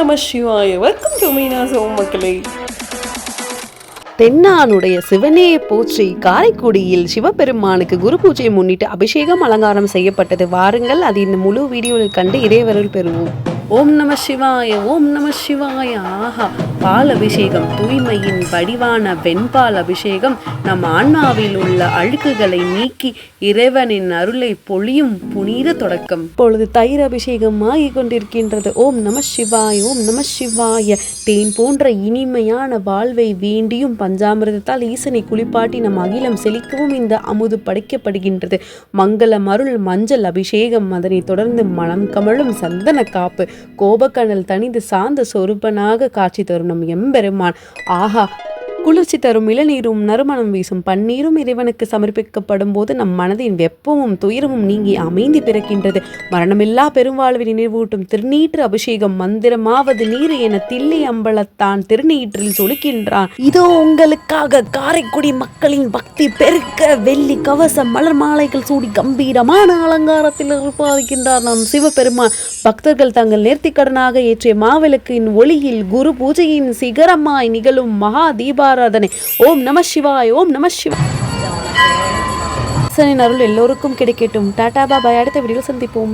நம சிவாய. Welcome to Meena's home மக்களே. தென்னானுடைய சிவனையை போற்றி காரைக்குடியில் சிவபெருமானுக்கு குரு பூஜையை முன்னிட்டு அபிஷேகம் அலங்காரம் செய்யப்பட்டது. வாருங்கள், அது இந்த முழு வீடியோவில் கண்டு இறைவருள் பெறுவோம். ஓம் நம சிவாய, ஓம் நம சிவாய. ஆஹா, பால் அபிஷேகம், தூய்மையின் வடிவான வெண்பால் அபிஷேகம் நம் ஆன்மாவில் உள்ள அழுக்குகளை நீக்கி இறைவனின் அருளை பொழியும் புனித தொடக்கம். இப்பொழுது தயிர் அபிஷேகம் ஆகிக் கொண்டிருக்கின்றது. ஓம் நம சிவாய, ஓம் நம சிவாய. தேன் போன்ற இனிமையான வாழ்வை வேண்டியும் பஞ்சாமிரதத்தால் ஈசனை குளிப்பாட்டி நம் அகிலம் செழிக்கவும் இந்த அமுது படைக்கப்படுகின்றது. மங்களம் அருள் மஞ்சள் அபிஷேகம், அதனை தொடர்ந்து மனம் கமழும் சந்தன காப்பு, கோபக்கணல் தனிந்து சாந்த சொரூபனாக காட்சி தரும் நம் எம்பெருமான். ஆஹா, குளிர்ச்சி தரும் இளநீரும் நறுமணம் வீசும் பன்னீரும் இறைவனுக்கு சமர்ப்பிக்கப்படும் போது நம் மனதின் வெப்பமும் துயரமும் நீங்கி அமைதி பிறக்கின்றது. மரணமில்லா பெருவாழ்வை நினைவூட்டும் திருநீற்று அபிஷேகம். மந்திரமாவது நீர் என தில்லை அம்பலத்தான் திருநீற்றில் சொலுக்கின்றான். இதோ உங்களுக்காக காரைக்குடி மக்களின் பக்தி பெருக்க வெள்ளி கவசம் மலர் மாலைகள் சூடி கம்பீரமான அலங்காரத்தில் இருப்பார்க்கின்றார் நம் சிவபெருமான். பக்தர்கள் தங்கள் நேர்த்திக்கடனாக ஏற்றிய மாவிளக்கின் ஒளியில் குரு பூஜையின் சிகரமாய் நிகழும் மகா தீபாராதனை. ஓம் நம சிவாய், ஓம் நம சிவாய். அருள் எல்லோருக்கும் கிடைக்கட்டும். டாடா பாபாய். அடுத்த வீடியோவில் சந்திப்போம்.